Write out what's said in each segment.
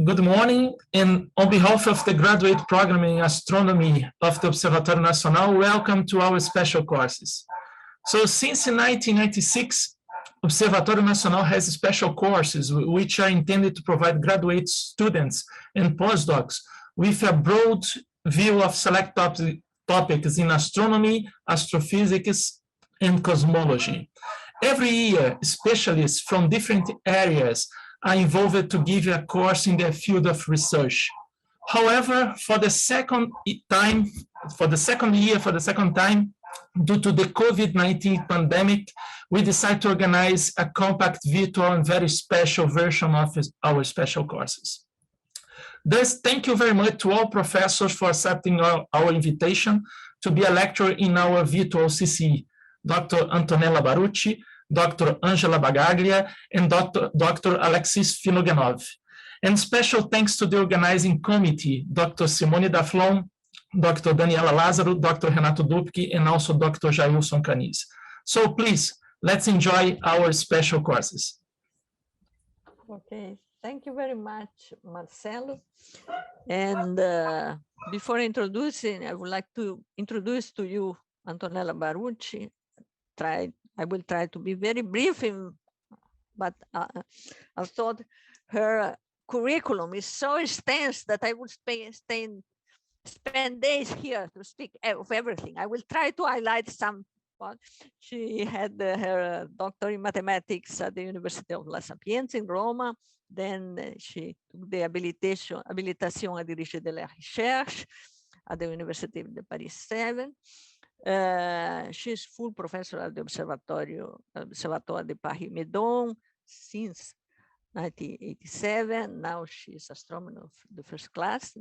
Good morning, and on behalf of the graduate program in astronomy of the Observatório Nacional, welcome to our special courses. So since 1996, Observatório Nacional has special courses which are intended to provide graduate students and postdocs with a broad view of select topics in astronomy, astrophysics, and cosmology. Every year, specialists from different areas are involved to give a course in their field of research. However, for the second time, due to the COVID-19 pandemic, we decided to organize a compact, virtual, and very special version of our special courses. Thus, thank you very much to all professors for accepting our invitation to be a lecturer in our virtual CCE, Dr. Antonella Barucci, Dr. Angela Bagaglia, and Dr. Alexis Finogenov. And special thanks to the organizing committee, Dr. Simone Daflon, Dr. Daniela Lázaro, Dr. Renato Dupke, and also Dr. Jailson Caniz. So please, let's enjoy our special courses. Okay, thank you very much, Marcelo. And before introducing, I would like to introduce to you Antonella Barucci. I will try to be very brief, but I thought her curriculum is so extensive that I would spend days here to speak of everything. I will try to highlight some. She had her doctorate in mathematics at the University of La Sapienza in Roma. Then she took the habilitation à diriger de la recherche at the University of Paris 7. She's full professor at the Observatoire-Meudon since 1987. Now she's astronomer of the first class.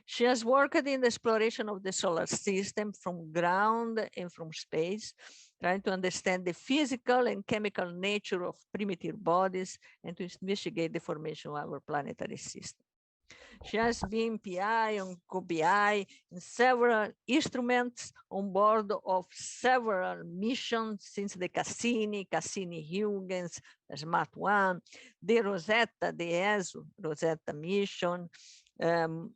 She has worked in the exploration of the solar system from ground and from space, trying to understand the physical and chemical nature of primitive bodies and to investigate the formation of our planetary system. She has been PI on co-PI in several instruments on board of several missions since the Cassini-Huygens, the SMART 1, the Rosetta, the ESO Rosetta mission.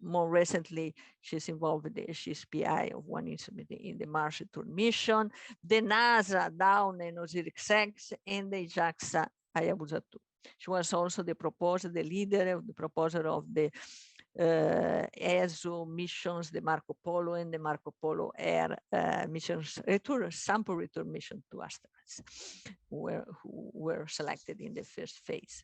More recently, she's involved, she's PI of one instrument in the Mars Return mission, the NASA Dawn and Osiris-Rex, and the JAXA Hayabusa 2. She was also the leader of the proposer of the ESO missions, the Marco Polo and the Marco Polo Air missions, sample return mission to asteroids, who were selected in the first phase.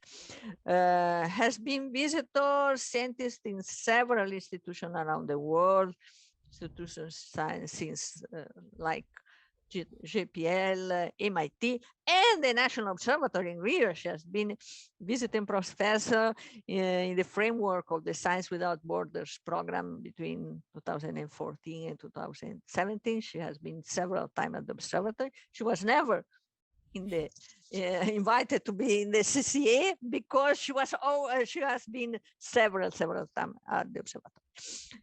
Has been visitor scientist in several institutions around the world, institutions since like JPL, MIT, and the National Observatory in Rio. She has been visiting professor in the framework of the Science Without Borders program between 2014 and 2017. She has been several times at the observatory. She was never in the invited to be in the CCE because she has been several times at the observatory.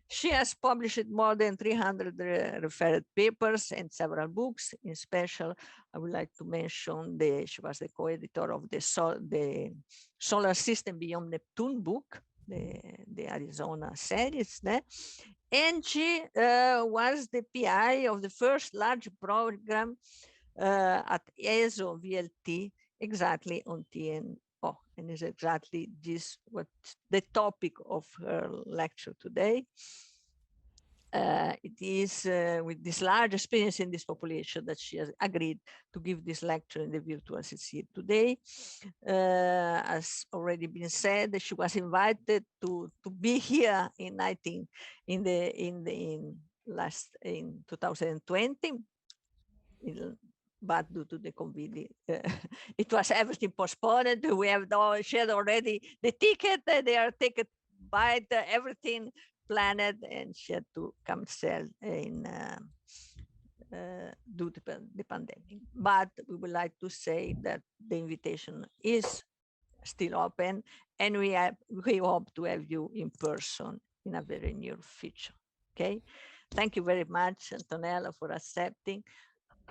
She has published more than 300 referred papers and several books. In special, I would like to mention she was the co-editor of the Solar System Beyond Neptune book, the Arizona series. And she was the PI of the first large program at ESO VLT, exactly on TNO, and is exactly this what the topic of her lecture today. It is with this large experience in this population that she has agreed to give this lecture in the virtual CCE today. As already been said, she was invited to be here in 2020. But due to the COVID, it was everything postponed. She had already the ticket, they are taken by everything planned, and she had to cancel due to the pandemic. But we would like to say that the invitation is still open, and we hope to have you in person in a very near future. Okay, thank you very much, Antonella, for accepting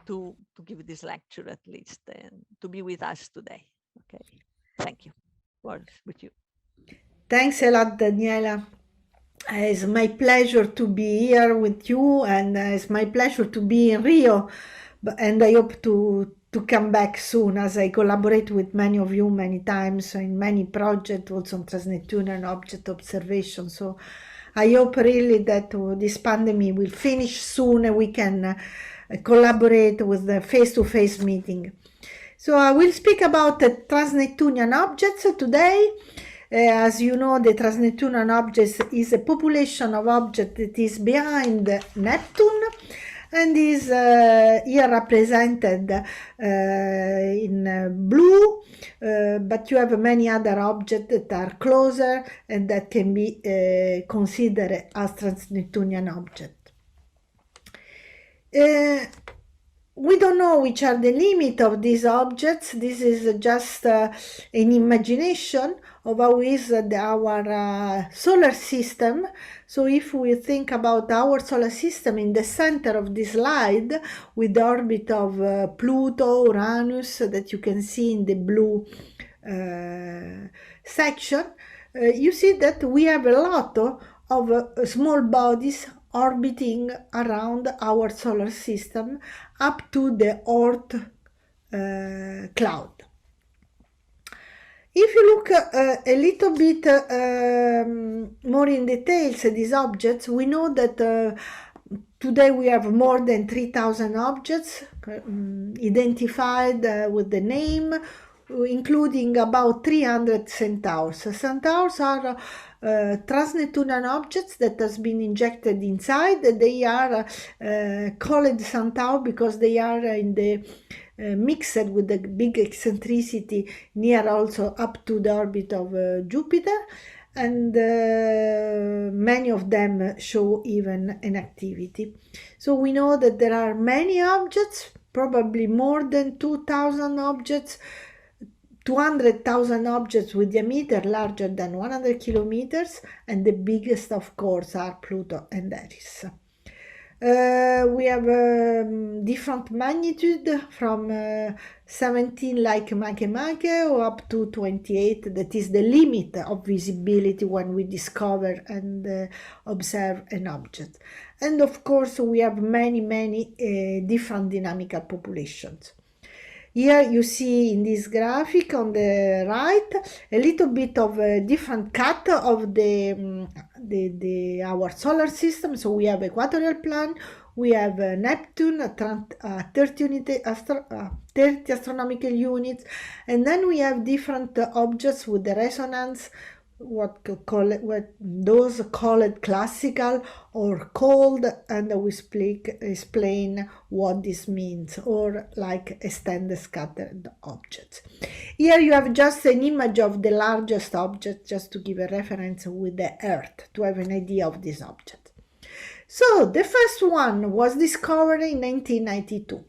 to give this lecture at least and to be with us today. Okay, thank you. Words with you. Thanks a lot, Daniela. It's my pleasure to be here with you, and it's my pleasure to be in Rio. And I hope to come back soon, as I collaborate with many of you many times in many projects, also on trans-Neptunian object observation. So I hope really that this pandemic will finish soon and we can collaborate with the face-to-face meeting. So I will speak about the trans-Neptunian objects today. As you know, the trans-Neptunian objects is a population of objects that is behind Neptune and is here represented in blue, but you have many other objects that are closer and that can be considered as trans-Neptunian objects. We don't know which are the limits of these objects. This is just an imagination of how is our solar system. So if we think about our solar system in the center of this slide, with the orbit of Pluto, Uranus, that you can see in the blue section, you see that we have a lot of small bodies orbiting around our solar system up to the Oort cloud. If you look a little bit more in details at these objects, we know that today we have more than 3,000 objects identified with the name, including about 300 centaurs. Centaurs are trans-Neptunian objects that has been injected inside. They are called centaur because they are in the mixed with the big eccentricity near also up to the orbit of Jupiter, and many of them show even an activity. So we know that there are many objects, probably more than 2,000 objects, 200,000 objects with diameter larger than 100 kilometers, and the biggest, of course, are Pluto and Eris. We have different magnitude from 17 like Makemake or up to 28. That is the limit of visibility when we discover and observe an object. And of course, we have many different dynamical populations. Here you see in this graphic on the right a little bit of a different cut of our solar system. So we have equatorial plane, we have Neptune, 30 astronomical units, and then we have different objects with the resonance, what those called classical or cold, and we explain what this means, or like extended scattered objects. Here you have just an image of the largest object, just to give a reference with the Earth, to have an idea of this object. So the first one was discovered in 1992.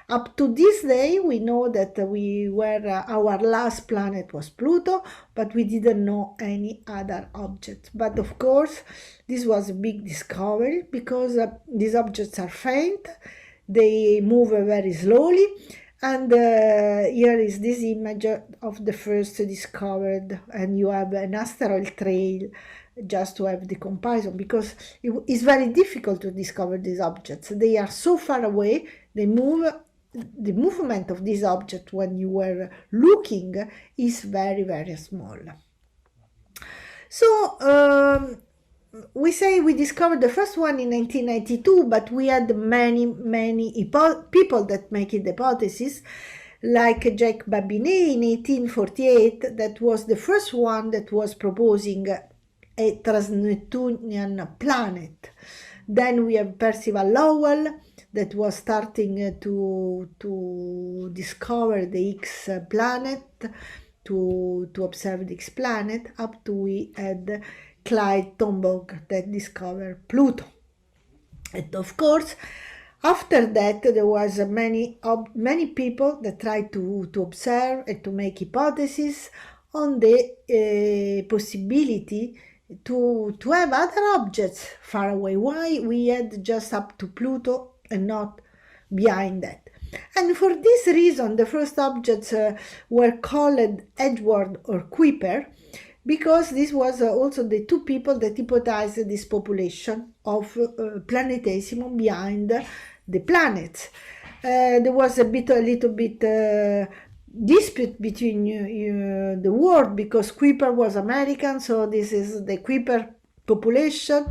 Up to this day, we know that our last planet was Pluto, but we didn't know any other object. But of course, this was a big discovery because these objects are faint, they move very slowly, and here is this image of the first discovered, and you have an asteroid trail just to have the comparison, because it's very difficult to discover these objects. They are so far away, they move. The movement of this object when you were looking is very small. So we say we discovered the first one in 1992, but we had many people that make it hypothesis, like Jacques Babinet in 1848, that was the first one that was proposing a trans-Neptunian planet. Then we have Percival Lowell, that was starting to discover the X planet, to observe the X planet, up to we had Clyde Tombaugh that discovered Pluto. And of course, after that, there was many people that tried to observe and to make hypotheses on the possibility to have other objects far away. Why we had just up to Pluto and not behind that? And for this reason, the first objects were called Edward or Kuiper. because this was also the two people that hypothesized this population of planetesimum behind the planets. There was a little bit dispute between the world, because Kuiper was American, so this is the Kuiper population.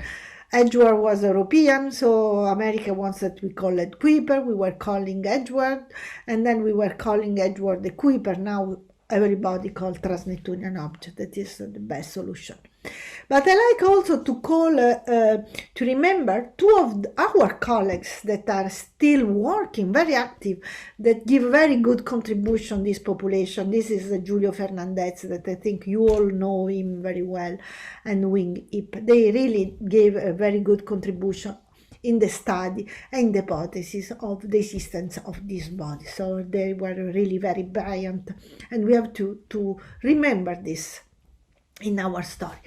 Edgeworth was European, so America wants that we call it Kuiper. We were calling Edgeworth, and then we were calling Edgeworth the Kuiper. Now everybody called trans-Neptunian object. That is the best solution. But I like also to call, to remember two of our colleagues that are still working, very active, that give very good contribution to this population. This is Giulio Fernandez, that I think you all know him very well, and Wing Ip. They really gave a very good contribution in the study and the hypothesis of the existence of this body. So they were really very brilliant, and we have to remember this in our story.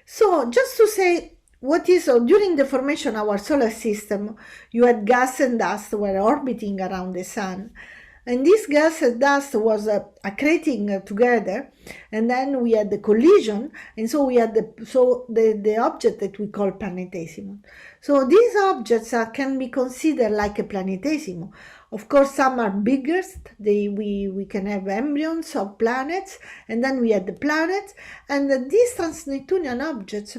So just to say what is, during the formation of our solar system, you had gas and dust were orbiting around the sun, and this gas and dust was accreting together, and then we had the collision, and so we had the object that we call planetesimum. So these objects can be considered like a planetesimum. Of course, some are biggest. We can have embryons of planets, and then we have the planets, and these trans-Neptunian objects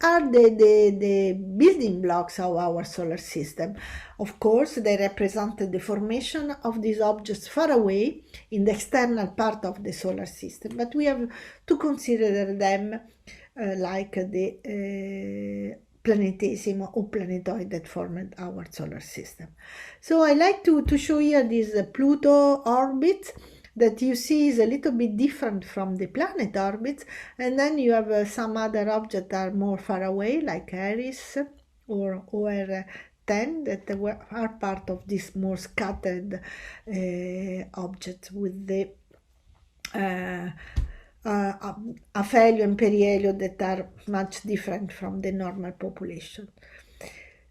are the building blocks of our solar system. Of course, they represent the formation of these objects far away in the external part of the solar system, but we have to consider them like the planetesimum or planetoid that formed our solar system. So I like to show here this Pluto orbit that you see is a little bit different from the planet orbits, and then you have some other objects that are more far away, like Eris or OR10, that are part of this more scattered objects with the Aphelio and Perihelio that are much different from the normal population.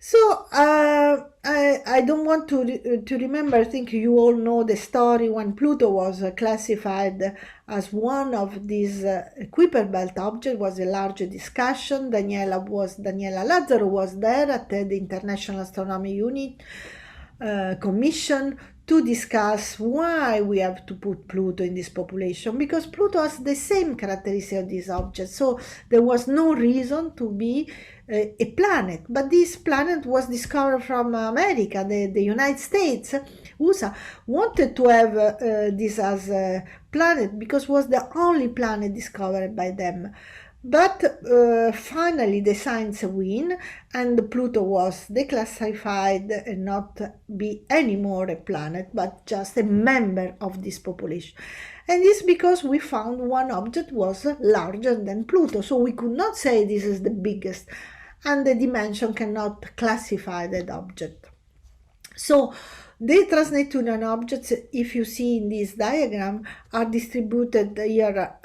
So I don't want to remember, I think you all know the story when Pluto was classified as one of these Kuiper Belt objects. Was a large discussion. Daniela Lazzaro was there at the International Astronomy Unit Commission to discuss why we have to put Pluto in this population, because Pluto has the same characteristics of these objects, so there was no reason to be a planet. But this planet was discovered from America. The United States, USA, wanted to have this as a planet because it was the only planet discovered by them. But finally the science win, and Pluto was declassified and not be anymore a planet, but just a member of this population. And this because we found one object was larger than Pluto, so we could not say this is the biggest, and the dimension cannot classify that object. So the trans-Neptunian objects, if you see in this diagram, are distributed here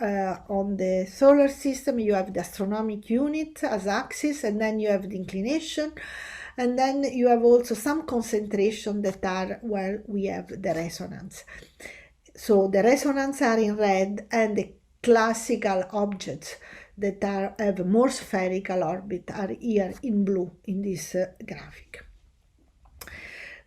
on the solar system. You have the astronomic unit as axis, and then you have the inclination, and then you have also some concentration that are where we have the resonance. So the resonance are in red, and the classical objects that have more spherical orbit are here in blue in this graphic.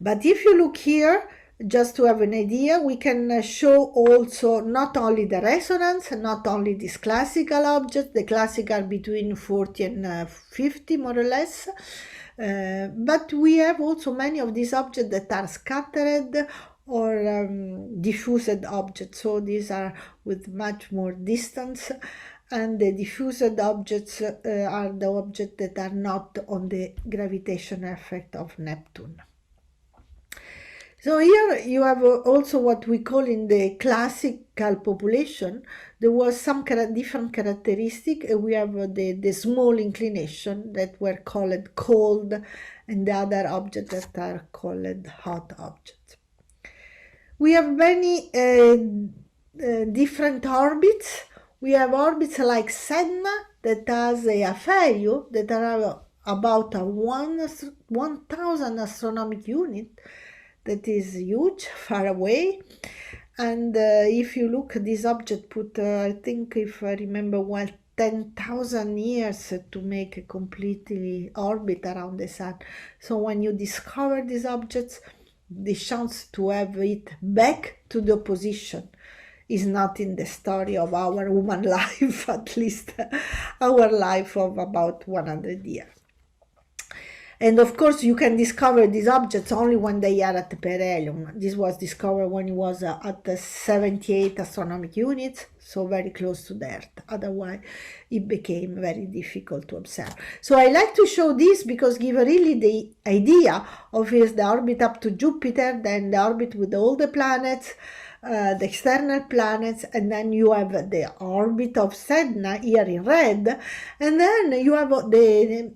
But if you look here, just to have an idea, we can show also not only the resonance, not only this classical object, the classical between 40 and 50 more or less, but we have also many of these objects that are scattered or diffused objects. So these are with much more distance, and the diffused objects are the objects that are not on the gravitational effect of Neptune. So here you have also what we call in the classical population, there was some different characteristic. We have the small inclination that were called cold, and the other objects that are called hot objects. We have many different orbits. We have orbits like Sedna that has a Aphelio that are about 1,000 astronomic unit. That is huge, far away. And if you look at this object, put I think, if I remember well, 10,000 years to make a completely orbit around the sun. So when you discover these objects, the chance to have it back to the position is not in the story of our human life, at least our life of about 100 years. And of course, you can discover these objects only when they are at the perihelion. This was discovered when it was at the 78 astronomical units, so very close to the Earth. Otherwise, it became very difficult to observe. So I like to show this because give really the idea of is the orbit up to Jupiter, then the orbit with all the planets, the external planets, and then you have the orbit of Sedna here in red, and then you have the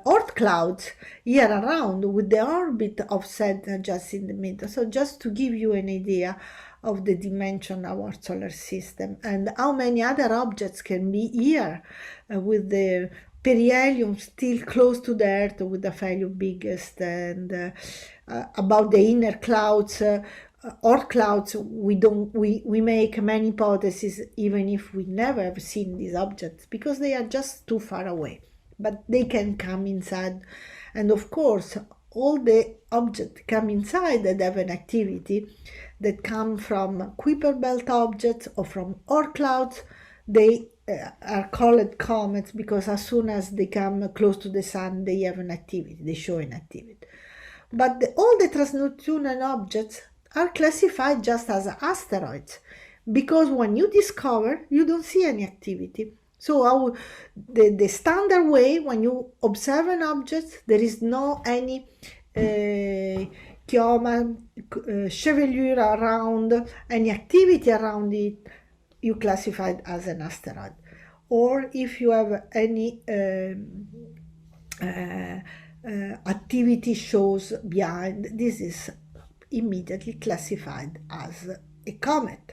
Oort clouds here around with the orbit of Sedna just in the middle. So just to give you an idea of the dimension of our solar system and how many other objects can be here with the perihelion still close to the Earth with the value biggest, and about the inner clouds, Oort clouds, we make many hypotheses even if we never have seen these objects because they are just too far away. But they can come inside, and of course all the objects come inside that have an activity that come from Kuiper Belt objects or from Oort clouds. They are called comets because as soon as they come close to the sun they have an activity, they show an activity. But all the trans-Neptunian objects are classified just as asteroids because when you discover you don't see any activity. So the standard way when you observe an object, there is no any chioma, chevelure around, any activity around it, you classify it as an asteroid. Or if you have any activity shows behind, this is immediately classified as a comet.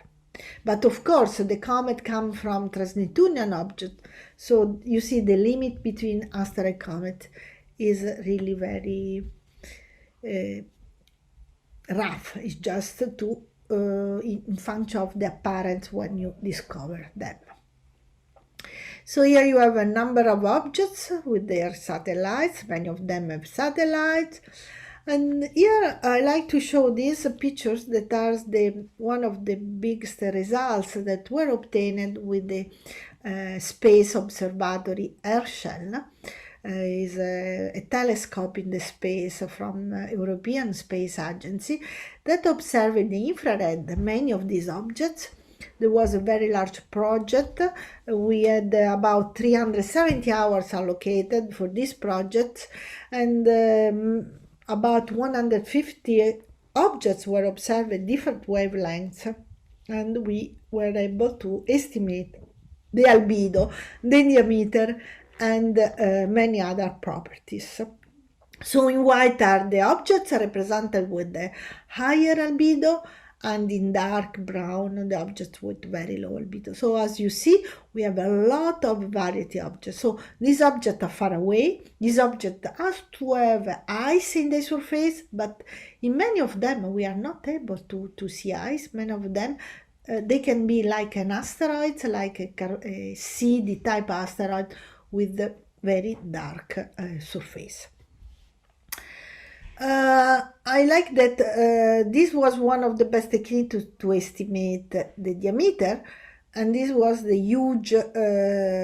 But of course, the comet comes from trans-Neptunian object, so you see the limit between asteroid and comet is really very rough. It's just to in function of the appearance when you discover them. So here you have a number of objects with their satellites. Many of them have satellites. And here I like to show these pictures that are one of the biggest results that were obtained with the Space Observatory Herschel. Is a telescope in the space from European Space Agency that observed in the infrared many of these objects. There was a very large project. We had about 370 hours allocated for this project, and about 150 objects were observed at different wavelengths, and we were able to estimate the albedo, the diameter, and many other properties. So in white are the objects represented with the higher albedo, and in dark brown the objects with very low albedo. So as you see, we have a lot of variety objects. So these objects are far away. These objects have to have ice in the surface, but in many of them we are not able to see ice. Many of them they can be like an asteroid, like a CD type asteroid with a very dark surface. I like that this was one of the best techniques to estimate the diameter, and this was the huge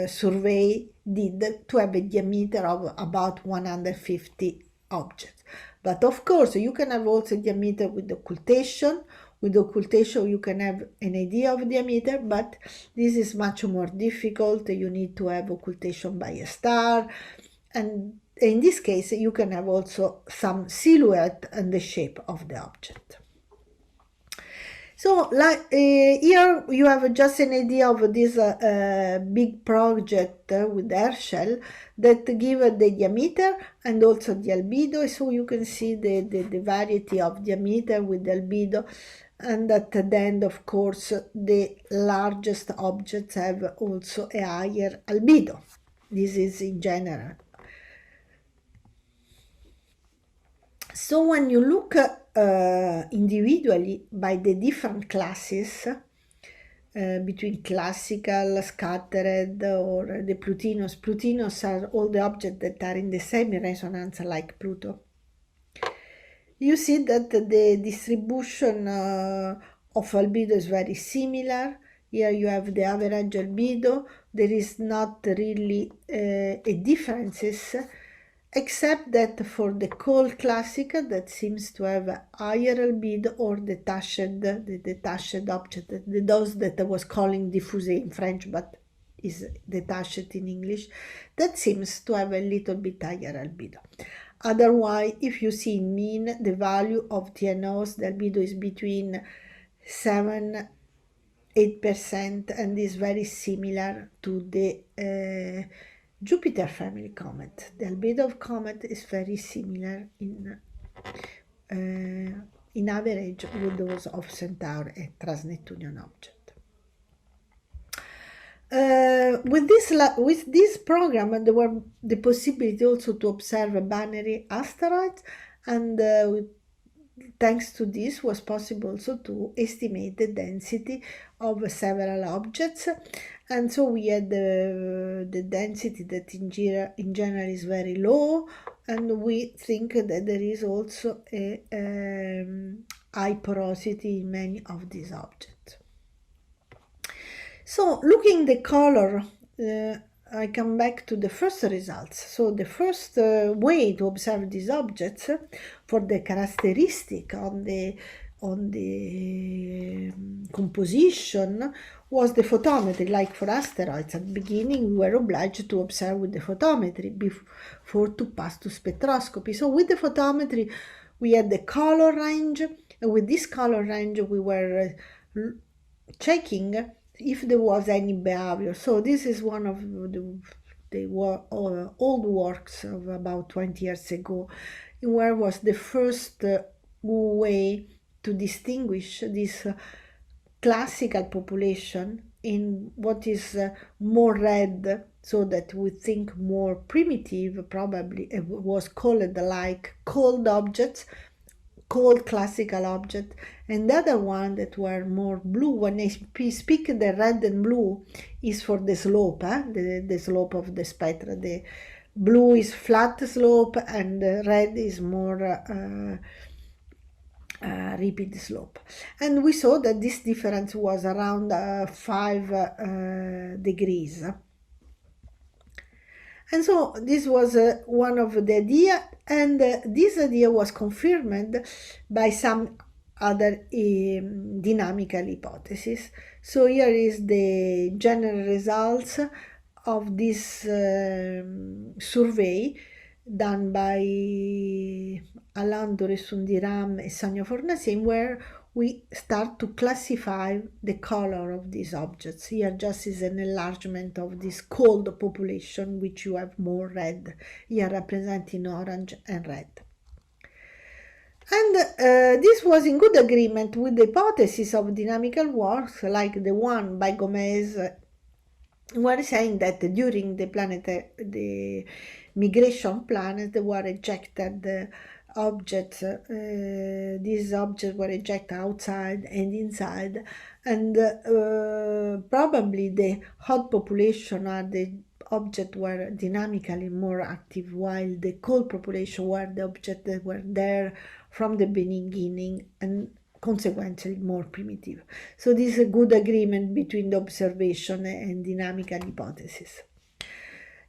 survey did to have a diameter of about 150 objects. But of course, you can have also diameter with occultation. With occultation, you can have an idea of diameter, but this is much more difficult. You need to have occultation by a star, and in this case, you can have also some silhouette and the shape of the object. So here you have just an idea of this big project with Herschel that give the diameter and also the albedo. So you can see the variety of diameter with the albedo. And at the end, of course, the largest objects have also a higher albedo. This is in general. So when you look individually by the different classes, between classical, scattered, or the Plutinos. Plutinos are all the objects that are in the same resonance like Pluto. You see that the distribution of albedo is very similar. Here you have the average albedo. There is not really a differences, except that for the cold classical that seems to have a higher albedo, or the detached object, those that I was calling diffusé in French, but is detached in English, that seems to have a little bit higher albedo. Otherwise, if you see in mean, the value of TNOs, the albedo is between 7–8% and is very similar to the Jupiter family comet. The albedo of comet is very similar in average with those of Centaur and trans-Neptunian object. With this program, there were the possibility also to observe binary asteroids, and thanks to this was possible also to estimate the density of several objects. And so we had the density that in general is very low, and we think that there is also a high porosity in many of these objects. So looking the color, I come back to the first results. So the first way to observe these objects for the characteristic on the composition was the photometry. Like for asteroids, at the beginning we were obliged to observe with the photometry before to pass to spectroscopy. So with the photometry we had the color range, and with this color range we were checking if there was any behavior. So this is one of the old works of about 20 years ago, where was the first way to distinguish this classical population in what is more red, so that we think more primitive, probably it was called like cold objects, cold classical object, and the other one that were more blue. When I speak the red and blue is for the slope, the slope of the spectra. The blue is flat slope and the red is more rapid slope. And we saw that this difference was around 5 degrees. And so this was one of the idea, and this idea was confirmed by some other dynamical hypotheses. So here is the general results of this survey done by Alain Doresundiram and Sonia Fornacier, where we start to classify the color of these objects. Here just is an enlargement of this cold population, which you have more red, here representing orange and red. And this was in good agreement with the hypothesis of dynamical works, like the one by Gomez, were saying that during the migration planets, there were ejected objects. These objects were ejected outside and inside, and probably the hot population are the objects were dynamically more active, while the cold population were the objects that were there from the beginning and consequently more primitive. So this is a good agreement between the observation and dynamical hypothesis.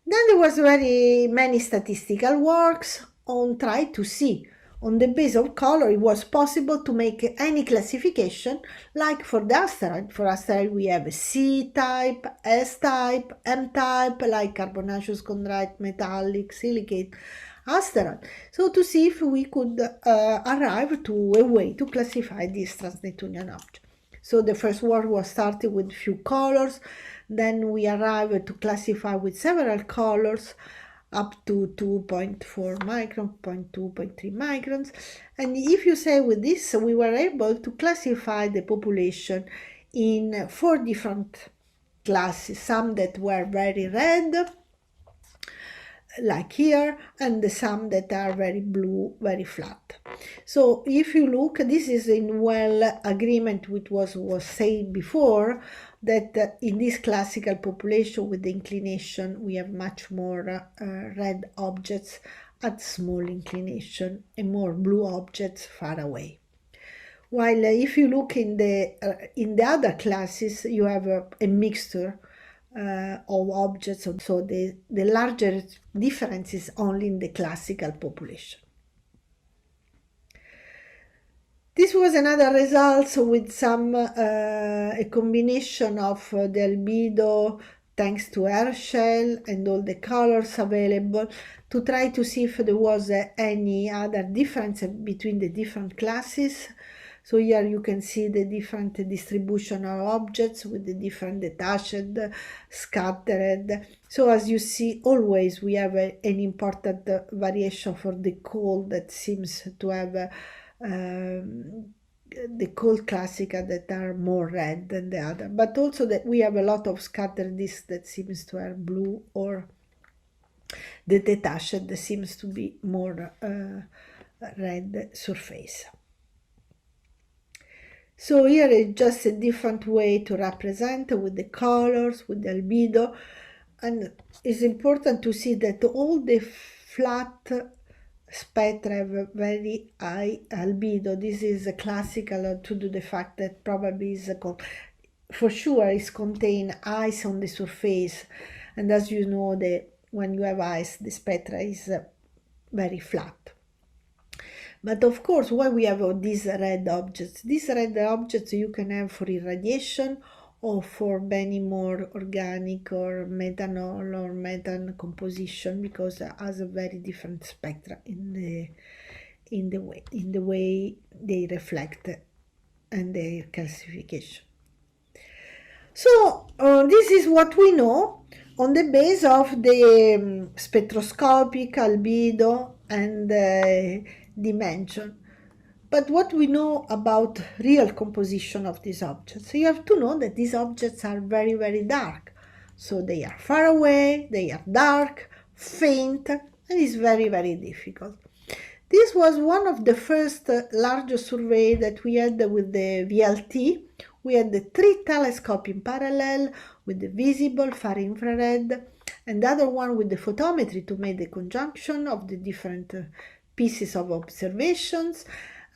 Then there was very many statistical works on trying to see on the basis of color it was possible to make any classification, like for the asteroid. For asteroid we have C-type, S-type, M-type, like carbonaceous, chondrite, metallic, silicate asteroid. So to see if we could arrive to a way to classify this trans-Neptunian object. So the first work was started with few colors, then we arrived to classify with several colors up to 2.4 microns, 0.2, 0.3 microns. And if you say with this, we were able to classify the population in 4 different classes, some that were very red, like here, and some that are very blue, very flat. So if you look, this is in well agreement with what was said before that in this classical population with the inclination, we have much more red objects at small inclination and more blue objects far away. While if you look in the other classes, you have a mixture of objects, so the larger difference is only in the classical population. This was another result with some a combination of the albedo thanks to air shell and all the colors available to try to see if there was any other difference between the different classes. So here you can see the different distribution of objects with the different detached, scattered. So as you see, always we have an important variation for the cold that seems to have the cold classica that are more red than the other, but also that we have a lot of scattered disks that seems to have blue, or the detached that seems to be more red surface. So here is just a different way to represent with the colors, with the albedo, and it's important to see that all the flat spectra have very high albedo. This is a classical to do the fact that probably is for sure is contain ice on the surface, and as you know, when you have ice, the spectra is very flat. But of course, why we have these red objects? These red objects you can have for irradiation or for many more organic or methanol or methane composition, because it has a very different spectra in the way they reflect and their calcification. So this is what we know on the base of the spectroscopic albedo and dimension. But what we know about real composition of these objects? You have to know that these objects are very, very dark. So they are far away, they are dark, faint, and it's very, very difficult. This was one of the first larger survey that we had with the VLT. We had the 3 telescopes in parallel with the visible, far infrared, and the other one with the photometry to make the conjunction of the different pieces of observations.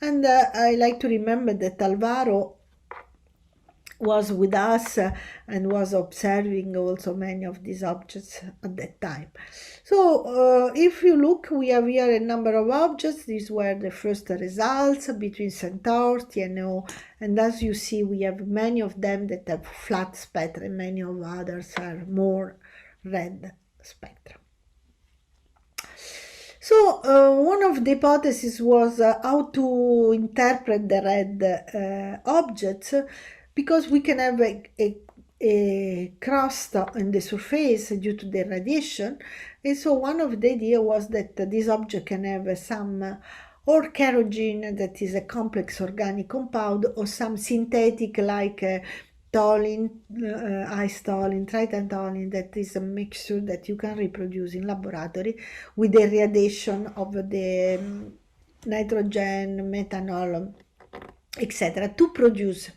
And I like to remember that Alvaro was with us and was observing also many of these objects at that time. So if you look, we have here a number of objects. These were the first results between Centaur, TNO, and as you see, we have many of them that have flat spectra, and many of others are more red spectra. So one of the hypotheses was how to interpret the red objects, because we can have a crust on the surface due to the radiation. And so one of the ideas was that this object can have some or kerogen, that is a complex organic compound, or some synthetic like toluene, ice-toluene, tritantoluene, that is a mixture that you can reproduce in laboratory with the radiation of the nitrogen, methanol, etc., to produce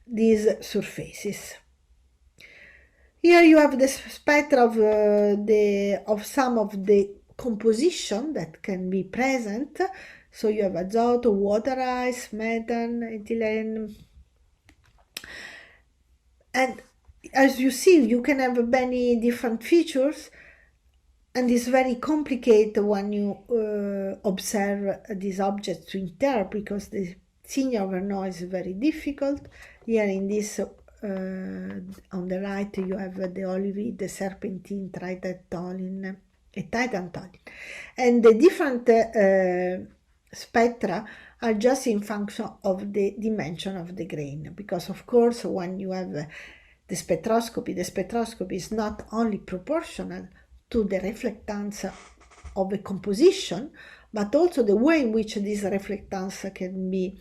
these surfaces. Here you have the spectra of some of the composition that can be present. So you have azoto, water ice, methane, ethylene. And as you see, you can have many different features, and it's very complicated when you observe these objects to interpret, because the signal overall is very difficult. Here in this, on the right, you have the olivine, the serpentine, tritantoluene, titantoluene. And the different spectra are just in function of the dimension of the grain, because of course when you have the spectroscopy is not only proportional to the reflectance of a composition, but also the way in which this reflectance can be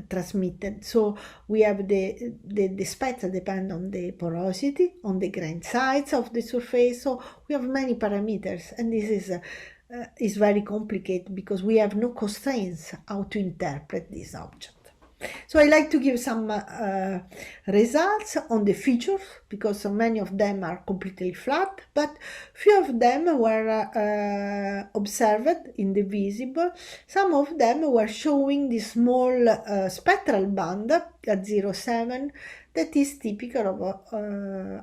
transmitted. So we have the spectra depend on the porosity, on the grain size of the surface. So we have many parameters, and this is very complicated because we have no constraints how to interpret this object. So I like to give some results on the features, because many of them are completely flat, but few of them were observed in the visible. Some of them were showing the small spectral band at 0.7 that is typical of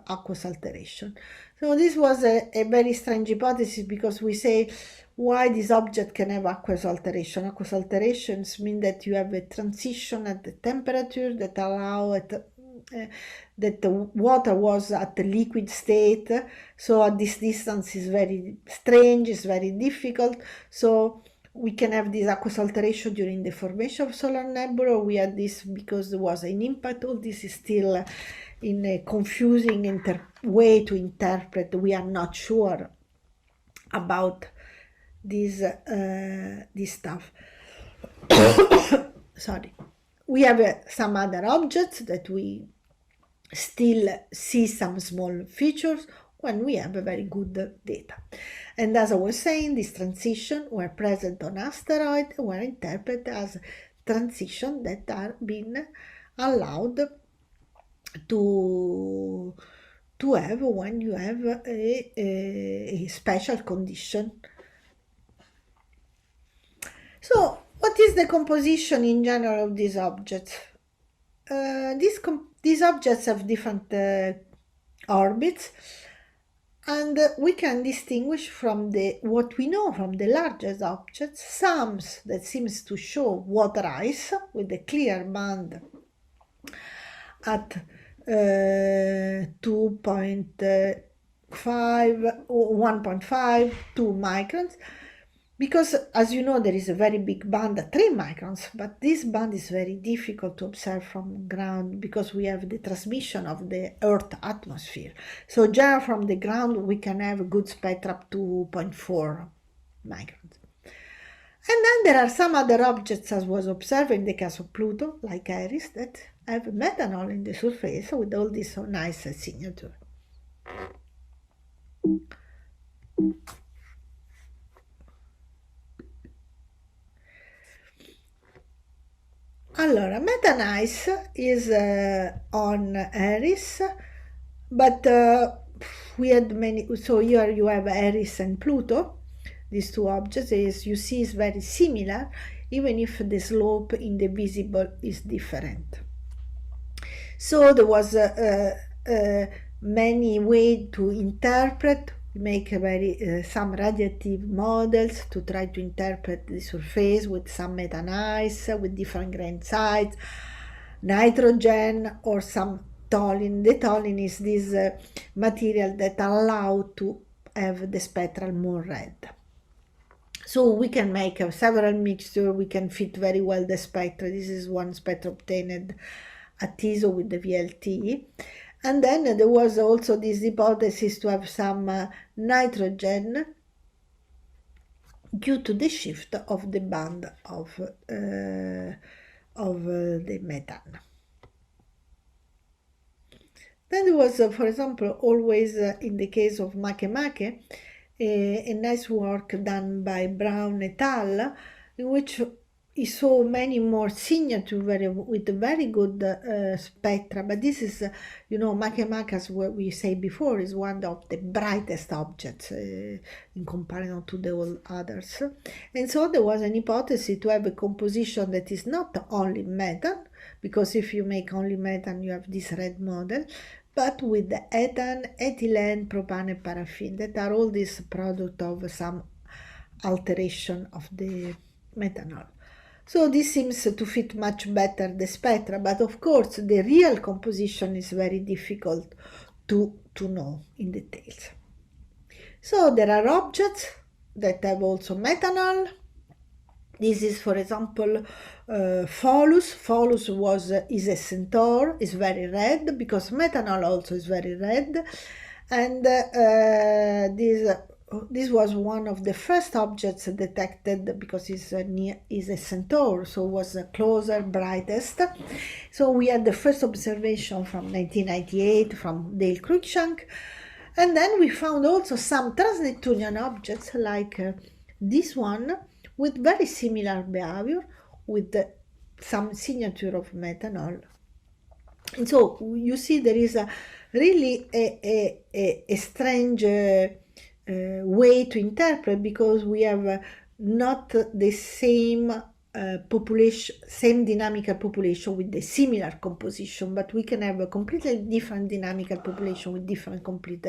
aqueous alteration. So this was a very strange hypothesis, because we say, why this object can have aqueous alteration. Aqueous alterations mean that you have a transition at the temperature that allow it, that the water was at the liquid state. So at this distance is very strange, it's very difficult. So we can have this aqueous alteration during the formation of solar nebula. We had this because there was an impact. All this is still in a confusing way to interpret. We are not sure about this stuff. Sorry. We have some other objects that we still see some small features when we have a very good data. And as I was saying, these transitions were present on asteroids, were interpreted as transitions that are being allowed to have when you have a special condition. So what is the composition in general of these objects? These objects have different orbits, and we can distinguish from what we know from the largest objects, some that seems to show water ice with a clear band at 1.5, 2 microns, because as you know, there is a very big band at 3 microns, but this band is very difficult to observe from ground because we have the transmission of the Earth atmosphere. So generally from the ground we can have a good spectra up to 0.4 microns. And then there are some other objects, as was observed in the case of Pluto, like Eris, that have methanol in the surface with all this nice signature. Allora, methane ice is on Eris, but we had many. So here you have Eris and Pluto. These two objects, as you see, is very similar, even if the slope in the visible is different. So there was many ways to interpret. We make some radiative models to try to interpret the surface with some methane ice, with different grain sizes, nitrogen, or some toluene. The toluene is this material that allow to have the spectral more red. So we can make several mixtures. We can fit very well the spectra. This is one spectra obtained at TISO with the VLT. And then there was also this hypothesis to have some nitrogen due to the shift of the band of the methane. Then there was, for example, always in the case of Makemake, a nice work done by Brown et al., in which he saw many more signatures with very good spectra. But this is, Makemake, as what we say before, is one of the brightest objects in comparison to the all others. And so there was an hypothesis to have a composition that is not only methane, because if you make only methane, you have this red model, but with the ethane, ethylene, propane, and paraffin, that are all this product of some alteration of the methanol. So this seems to fit much better the spectra, but of course the real composition is very difficult to know in details. So there are objects that have also methanol. This is, for example, Pholus. Pholus is a centaur, is very red, because methanol also is very red. And this was one of the first objects detected, because it's a centaur, so it was closer, brightest. So we had the first observation from 1998 from Dale Cruikshank. And then we found also some trans-Neptunian objects like this one, with very similar behavior, with some signature of methanol. And so you see there is a really a strange way to interpret, because we have not the same population, same dynamical population with the similar composition, but we can have a completely different dynamical population with different complete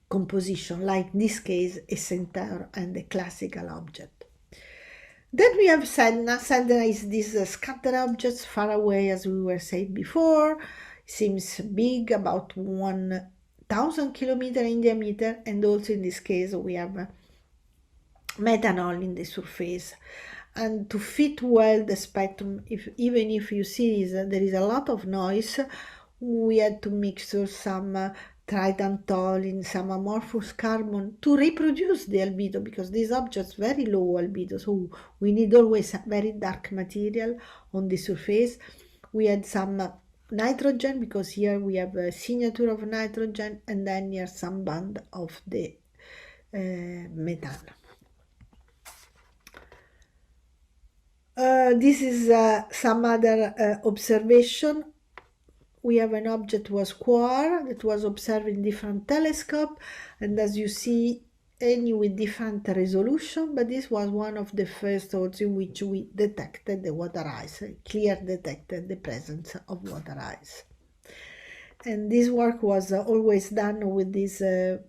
composition, like in this case a centaur and a classical object. Then we have Sedna. Sedna is these scattered objects far away, as we were saying before. Seems big, about 1,000 kilometers in diameter, and also in this case we have methanol in the surface. And to fit well the spectrum, even if you see there is a lot of noise, we had to mix some tridentolene, some amorphous carbon to reproduce the albedo, because these objects very low albedo, so we need always a very dark material on the surface. We had some nitrogen, because here we have a signature of nitrogen, and then here some band of the methane. This is some other observation. We have an object was Quar that was observed in different telescope, and as you see, any with different resolution, but this was one of the first also in which we detected the water ice, clear detected the presence of water ice. And this work was always done with this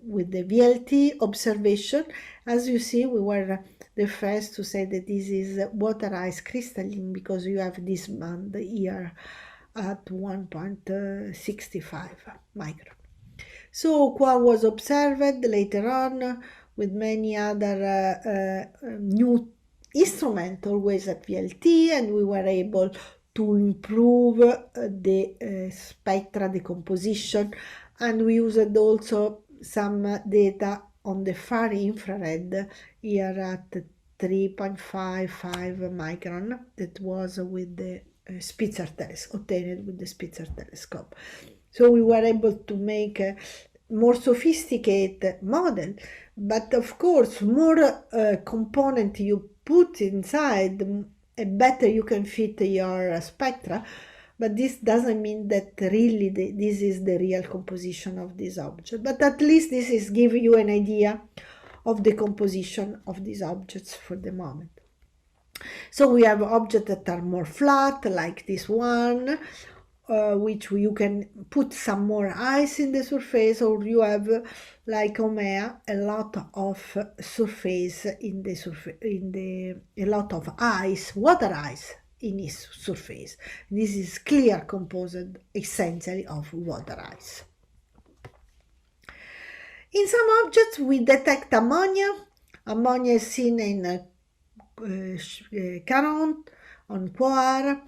with the VLT observation. As you see, we were the first to say that this is water ice crystalline, because you have this band here at 1.65 micron. So Quar was observed later on with many other new instruments, always at VLT, and we were able to improve the spectra decomposition, and we used also some data on the far infrared here at 3.55 micron, that was with the Spitzer telescope, obtained with the Spitzer telescope. So we were able to make a more sophisticated model, but of course more component you put inside, better you can fit your spectra, but this doesn't mean that really this is the real composition of this object, but at least this is give you an idea of the composition of these objects for the moment. So we have objects that are more flat, like this one, which you can put some more ice in the surface, or you have, like Haumea, a lot of surface in the a lot of ice, water ice in its surface. This is clear composed essentially of water ice. In some objects we detect ammonia. Ammonia is seen in Caron, on Quar,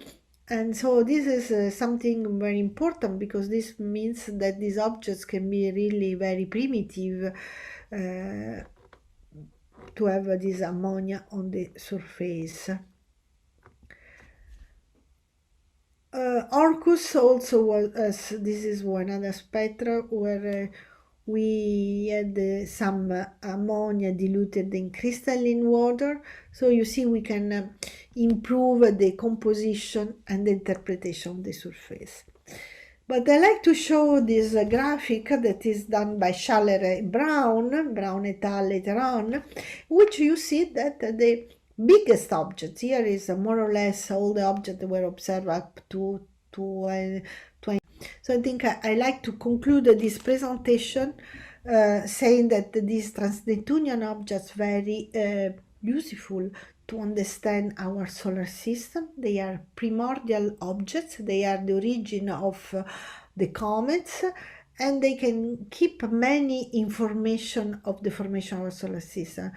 and so this is something very important, because this means that these objects can be really very primitive to have this ammonia on the surface. Orcus also was, this is one other spectra where we had some ammonia diluted in crystalline water. So you see we can improve the composition and the interpretation of the surface. But I like to show this graphic that is done by Schaller and Brown et al. Later on, which you see that the biggest objects, here is more or less all the objects that were observed up to 20. So I think I like to conclude this presentation saying that these trans-Neptunian objects are very useful to understand our solar system. They are primordial objects, they are the origin of the comets, and they can keep many information of the formation of our solar system.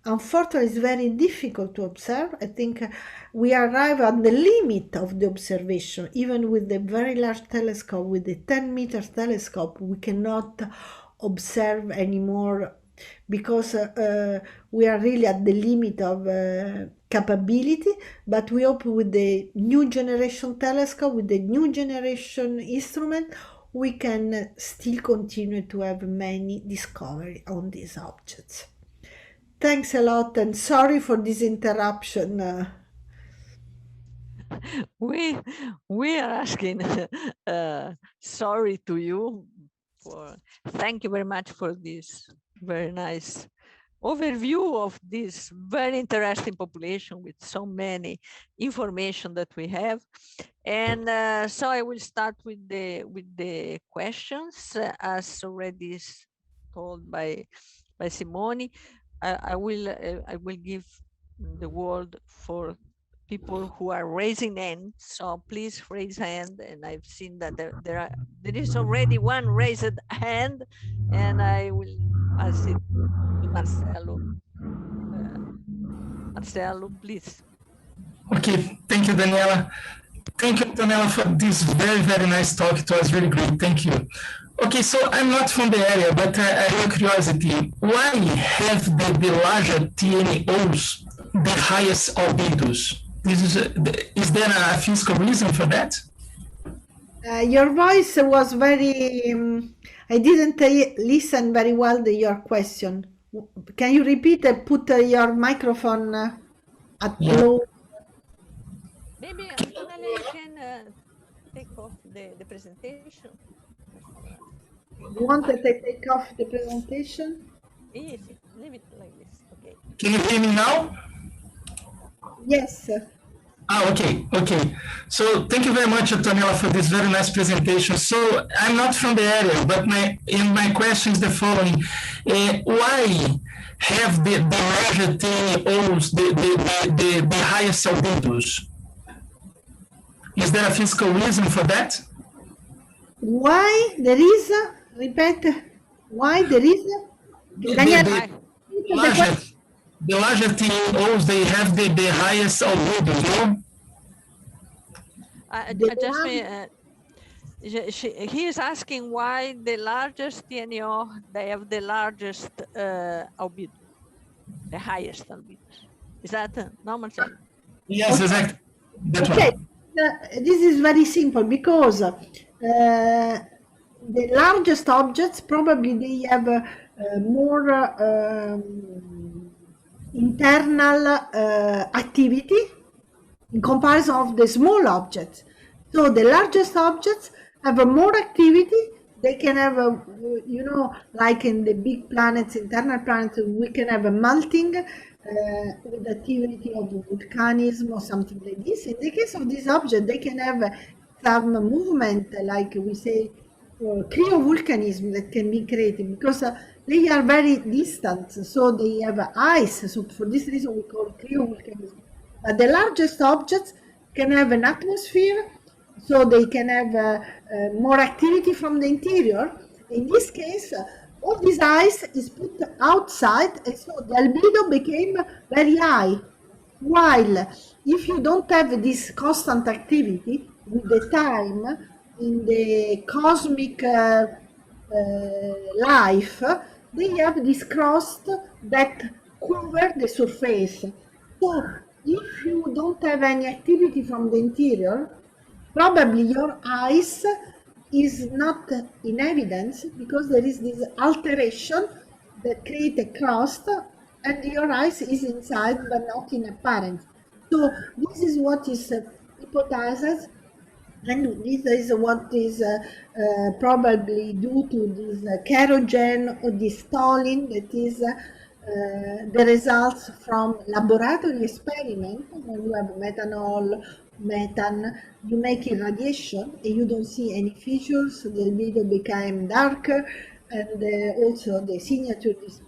Unfortunately, it's very difficult to observe. I think we arrive at the limit of the observation. Even with the very large telescope, with the 10 meters telescope, we cannot observe anymore, because we are really at the limit of capability. But we hope with the new generation telescope, with the new generation instrument, we can still continue to have many discoveries on these objects. Thanks a lot, and sorry for this interruption. we are asking sorry to you for. Thank you very much for this very nice overview of this very interesting population with so many information that we have. And so I will start with the questions as already told by Simone. I will give the word for people who are raising hands. So please raise hand. And I've seen that there is already one raised hand, and I will pass it to Marcelo. Marcelo, please. Okay, thank you, Daniela. Thank you, Antonella, for this very, very nice talk. It was really great. Thank you. Okay, so I'm not from the area, but I have a curiosity. Why have the larger TNOs the highest albedos? Is there a physical reason for that? Your voice was very. I didn't listen very well to your question. Can you repeat and put your microphone at low? Maybe Antonella, you can take off the presentation. You wanted to take off the presentation? Yes, leave it like this. Okay. Can you hear me now? Yes. Okay, okay. So thank you very much, Antonella, for this very nice presentation. So I'm not from the area, but my question is the following. Why have the larger TNOs the highest albedos? Is there a physical reason for that? Why there is? Repeat. Why there is? Daniel, The larger TNOs, they have the highest albedos, no? He is asking why the largest TNO, they have the largest albedo, the highest albedo. Is that normal? Yes, okay. Exactly. That's okay. This is very simple because the largest objects probably they have more internal activity in comparison of the small objects. So the largest objects have a more activity. They can have a, like in the big planets, internal planets, we can have a melting with activity of volcanism or something like this. In the case of this object, they can have some movement, like we say, cryovolcanism that can be created because they are very distant, so they have ice. So for this reason, we call cryovolcanism. But the largest objects can have an atmosphere, so they can have more activity from the interior. In this case, all this ice is put outside, and so the albedo became very high. While if you don't have this constant activity, with the time in the cosmic life, they have this crust that cover the surface. So if you don't have any activity from the interior, probably your ice is not in evidence because there is this alteration that creates a crust and your ice is inside but not in apparent. So this is what is hypothesized, and this is what is probably due to this kerogen or this tolling that is the results from laboratory experiment. When you have methanol, methane, you make irradiation and you don't see any features, the albedo became darker, and also the signature disappears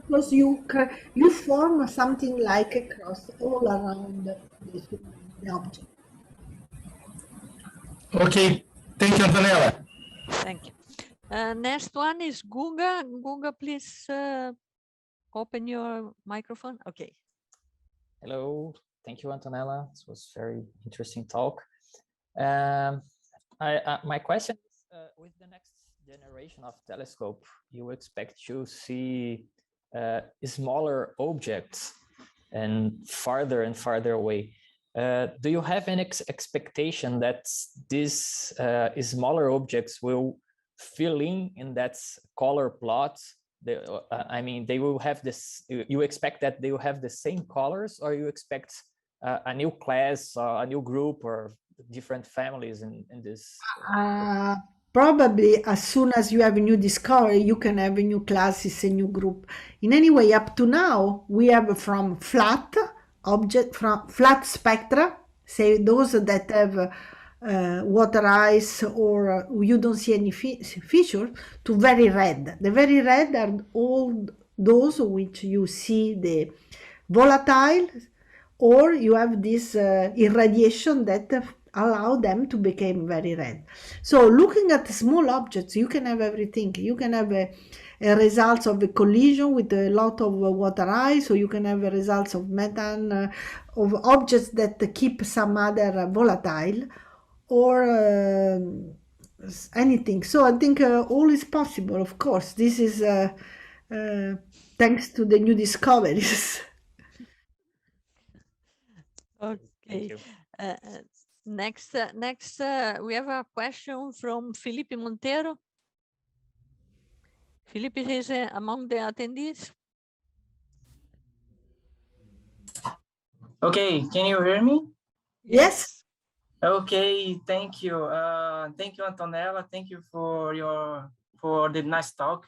because you form something like a cross all around the object. Okay, thank you, Antonella. Thank you. Next one is Guga. Guga, please open your microphone. Okay. Hello, thank you, Antonella. This was very interesting talk. My question is, with the next generation of telescope, you expect to see smaller objects and farther away. Do you have any expectation that these smaller objects will fill in that color plot? I mean, they will have this. You expect that they will have the same colors, or you expect a new class, a new group, or different families in this? Probably as soon as you have a new discovery, you can have a new classes, a new group. In any way, up to now, we have from flat object, from flat spectra, say those that have water ice or you don't see any feature, to very red. The very red are all those which you see the volatile, or you have this irradiation that allow them to become very red. So looking at small objects, you can have everything. You can have a results of a collision with a lot of water ice, so you can have results of methane, of objects that keep some other volatile, or anything. So I think all is possible, of course. This is thanks to the new discoveries. Okay. Next, we have a question from Felipe Monteiro. Felipe is among the attendees. Okay, can you hear me? Yes. Okay, thank you. Thank you, Antonella. Thank you for the nice talk.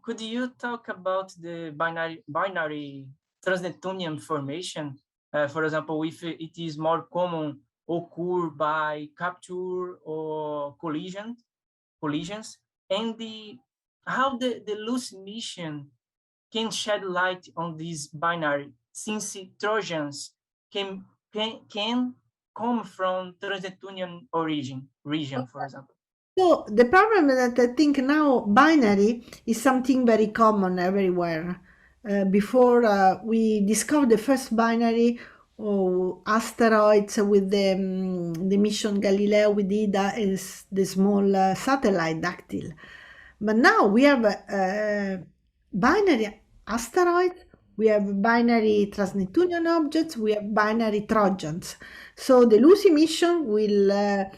Could you talk about the binary trans-Neptunian formation? For example, if it is more common occur by capture or collisions, and how the loose mission can shed light on this binary, since Trojans can come from trans-Neptunian region, for example. So the problem is that I think now binary is something very common everywhere. Before we discovered the first binary asteroids with the mission Galileo, we did is the small satellite Dactyl. But now we have binary asteroids, we have binary trans-Neptunian objects, we have binary Trojans. So the Lucy mission will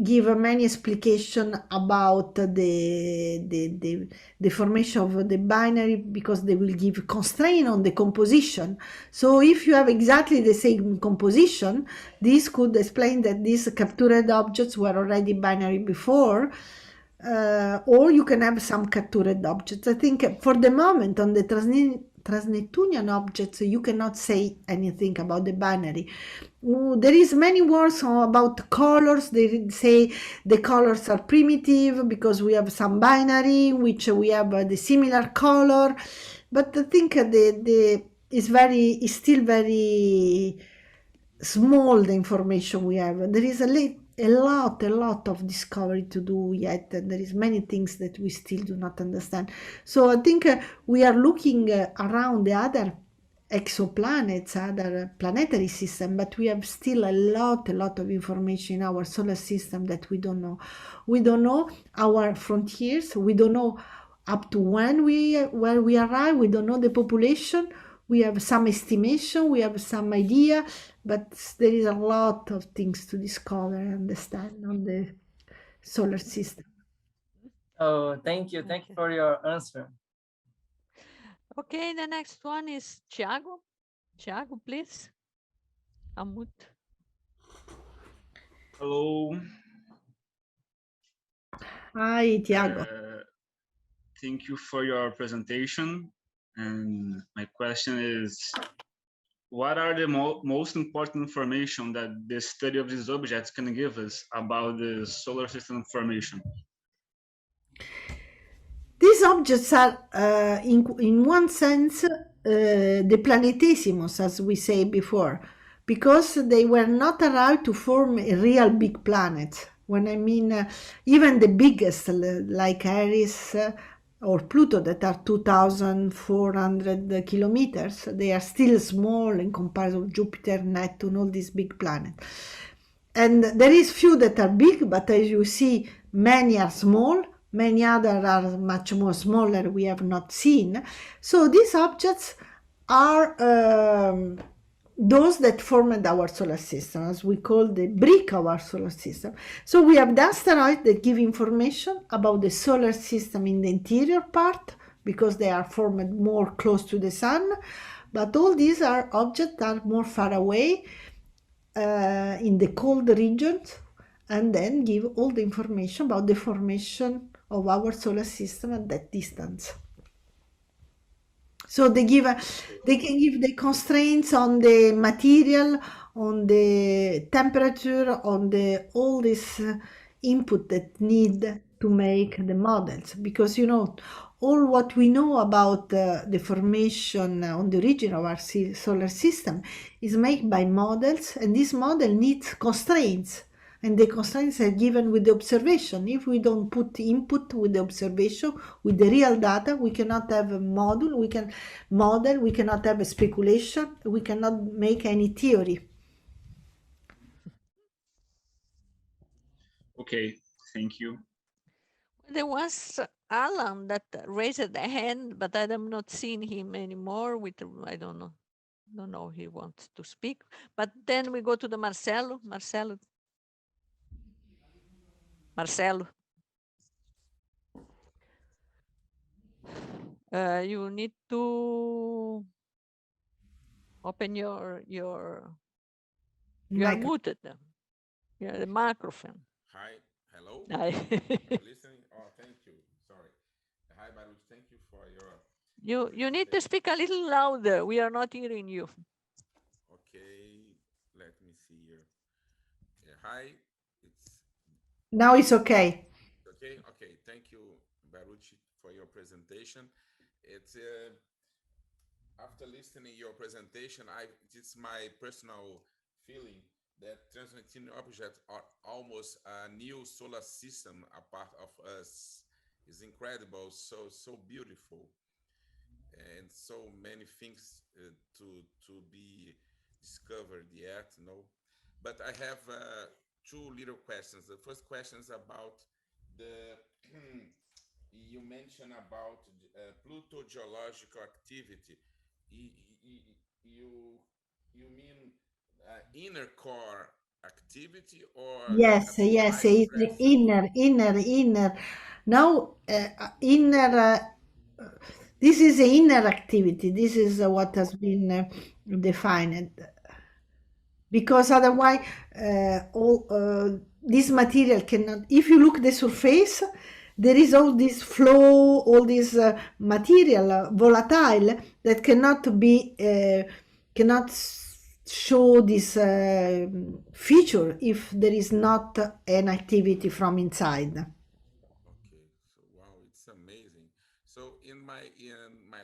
give many explication about the formation of the binary, because they will give constraint on the composition. So if you have exactly the same composition, this could explain that these captured objects were already binary before, or you can have some captured objects. I think for the moment on the trans-Neptunian objects, you cannot say anything about the binary. There is many words about colors. They say the colors are primitive because we have some binary which we have the similar color, but I think is still very small, the information we have. There is a lot of discovery to do yet, and there is many things that we still do not understand. So I think we are looking around the other exoplanets, other planetary system, but we have still a lot of information in our solar system that we don't know. We don't know our frontiers. We don't know up to where we arrive. We don't know the population. We have some estimation. We have some idea, but there is a lot of things to discover and understand on the solar system. Oh, thank you for your answer. Okay, the next one is Thiago. Thiago, please. Unmute. Hello. Hi, Thiago. Thank you for your presentation. And my question is, what are the most important information that the study of these objects can give us about the solar system formation? These objects are, in one sense, the planetesimals, as we say before, because they were not allowed to form a real big planet. When I mean even the biggest, like Eris or Pluto, that are 2,400 kilometers, they are still small in comparison to Jupiter, Neptune, all these big planets. And there is few that are big, but as you see, many are small. Many others are much more smaller, we have not seen. So these objects are those that formed our solar system, as we call the brick of our solar system. So we have the asteroids that give information about the solar system in the interior part, because they are formed more close to the sun. But all these are objects that are more far away in the cold regions, and then give all the information about the formation of our solar system at that distance. So they can give the constraints on the material, on the temperature, on the all this input that need to make the models, because all what we know about the formation on the origin of our solar system is made by models, and this model needs constraints, and the constraints are given with the observation. If we don't put input with the observation, with the real data, we cannot have a model, we cannot have a speculation, we cannot make any theory. Okay, thank you. There was Alan that raised a hand, but I'm not seeing him anymore. I don't know if he wants to speak. But then we go to the Marcelo. You need to open your you are muted. Yeah, the microphone. Hi, hello. Hi. Listening. Oh, thank you. Sorry. Hi, Barucci. Thank you for your. You need to speak a little louder. We are not hearing you. Okay, let me see here. Yeah, hi, it's Now it's okay. okay. Okay, thank you, Barucci, for your presentation. It's after listening your presentation, it's my personal feeling that trans-Neptunian objects are almost a new solar system, a part of us. Is incredible, so beautiful, and so many things to be discovered yet. But I have two little questions. The first question is about the you mentioned about Pluto geological activity. You mean inner core activity, or Yes, it's the inner. Now, inner. This is the inner activity. This is what has been defined. Because otherwise, all this material cannot. If you look at the surface, there is all this flow, all this material, volatile, that cannot show this feature if there is not an activity from inside. Okay, so wow, it's amazing. So in my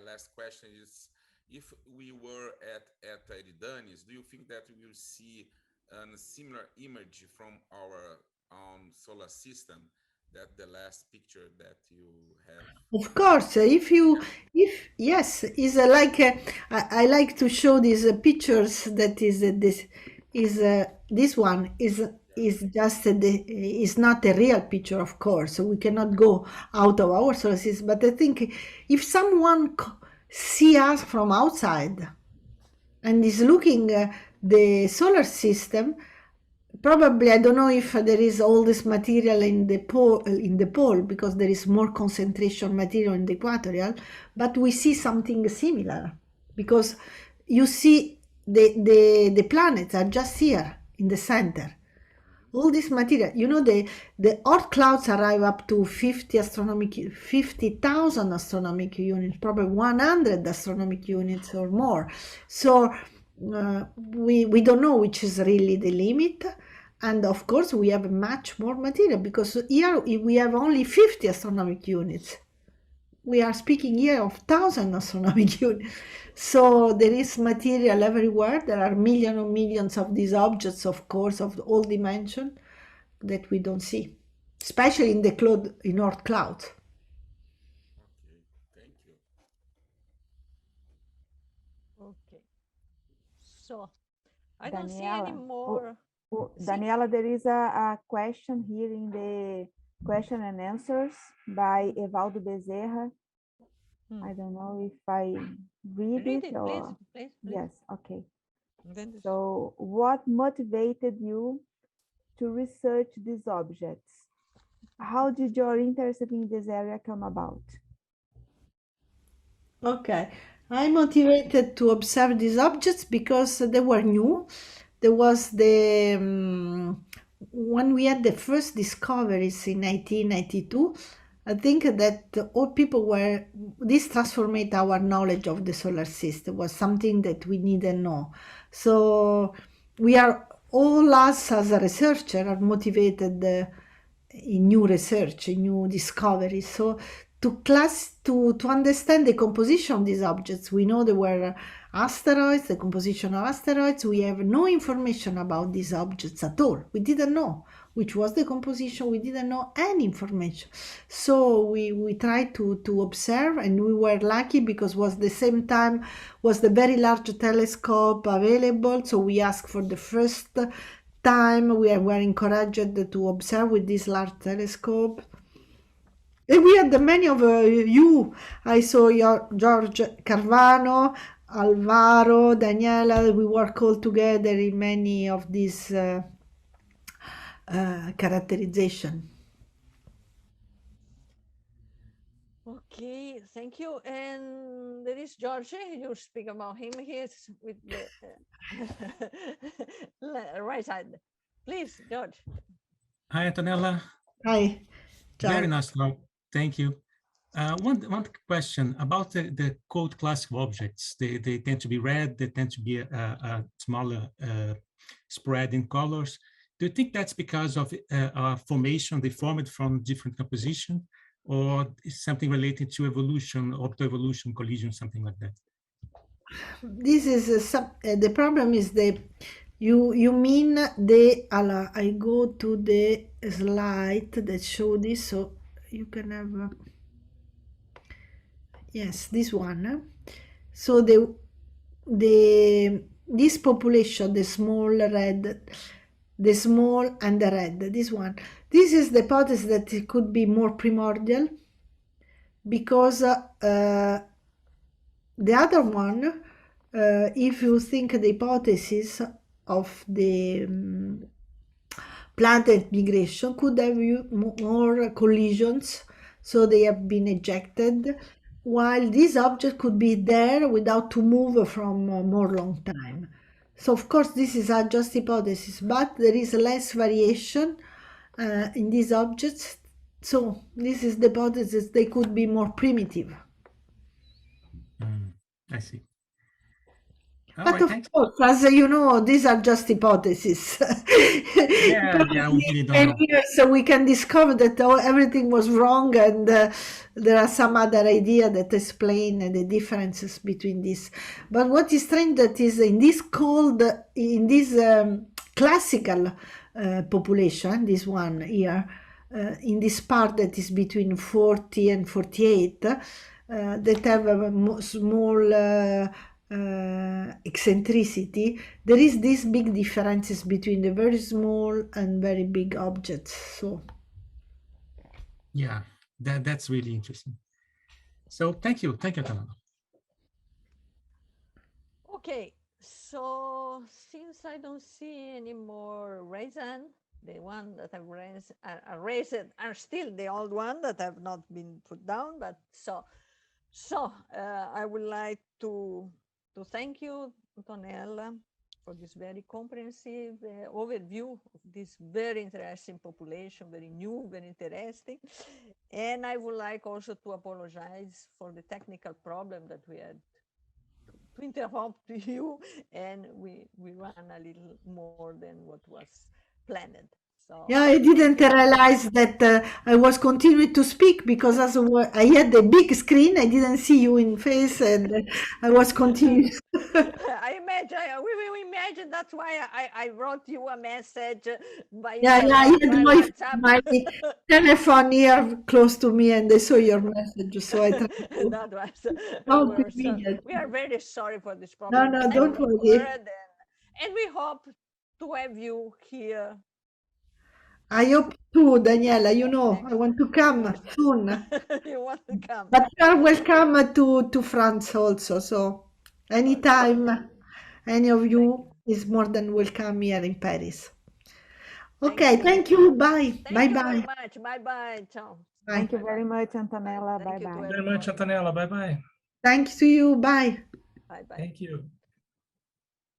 last question is, if we were at Eridanes, do you think that we will see a similar image from our own solar system, that the last picture that you have? Of course, if yes, is like I like to show these pictures. That this one is just is not a real picture. Of course, we cannot go out of our solar system. But I think if someone see us from outside and is looking the solar system, probably, I don't know if there is all this material in the pole, because there is more concentration material in the equatorial, but we see something similar, because you see the planets are just here in the center. All this material, the Oort clouds arrive up to 50,000 astronomical units, probably 100 astronomical units or more. So we don't know which is really the limit. And of course, we have much more material, because here we have only 50 astronomical units. We are speaking here of 1,000 astronomical units. So there is material everywhere. There are millions and millions of these objects, of course, of all dimensions that we don't see, especially in the Oort clouds. Okay, thank you. Okay. So I don't see any Daniela, more. Daniela, there is a question here in the question and answers by Evaldo Bezerra. I don't know if I read it or... Please. Yes, okay. So what motivated you to research these objects? How did your interest in this area come about? Okay, I'm motivated to observe these objects because they were new. There was when we had the first discoveries in 1992. I think that all people were, this transformed our knowledge of the solar system, was something that we didn't know. So we are, all us as a researcher are motivated in new research, in new discoveries. So to understand the composition of these objects, we know there were asteroids, the composition of asteroids. We have no information about these objects at all. We didn't know which was the composition. We didn't know any information. So we tried to observe, and we were lucky because was the same time was the very large telescope available. So we asked for the first time, we were encouraged to observe with this large telescope. And we had many of you. I saw your George Carvano, Alvaro, Daniela. We work all together in many of these characterization. Okay, thank you. And there is George. You speak about him. He is with the right side. Please, George. Hi, Antonella. Hi, George. Very nice talk. Thank you. One question about the cold classical objects. They tend to be red. They tend to be a smaller spread in colors. Do you think that's because of formation? They formed from different composition, or is something related to evolution, optoevolution, collision, something like that? This is the problem is you mean the I go to the slide that show this, so you can have yes, this one. So this population, the small red, the small and the red, this one, this is the hypothesis that it could be more primordial, because the other one, if you think the hypothesis of the planet migration could have more collisions, so they have been ejected, while this object could be there without to move from a more long time. So of course this is just hypothesis, but there is less variation in these objects. So this is the hypothesis, they could be more primitive. I see. All But right, of thanks. course, as you know, these are just hypotheses. Yeah, we really don't know. So we can discover that everything was wrong, and there are some other idea that explain the differences between this. But what is strange that is in this classical population, this one here, in this part that is between 40 and 48, that have a small eccentricity, there is these big differences between the very small and very big objects. So yeah, that's really interesting. So thank you, Antonella. Okay, so since I don't see any more reason, the one that I've raised are still the old one that have not been put down. But so I would like to thank you, Antonella, for this very comprehensive overview of this very interesting population, very new, very interesting. And I would like also to apologize for the technical problem that we had to interrupt you, and we ran a little more than what was planned. So yeah, I didn't realize that I was continuing to speak, because as I had the big screen, I didn't see you in face, and I was continuing. I imagine that's why I wrote you a message by I had WhatsApp. my telephone here close to me, and I saw your message, so I tried to. That was we are very sorry for this problem. No, don't worry. And we hope to have you here. I hope too, Daniela. You know, I want to come soon. You want to come? But you are welcome to France also. So anytime, any of you is more than welcome here in Paris. Okay, thank you. Bye. Thank you very much. Bye bye. Ciao. Thank you very much, Antonella. Bye bye. Very much, Antonella. Bye bye. Thanks to you. Bye. Bye bye. Thank you.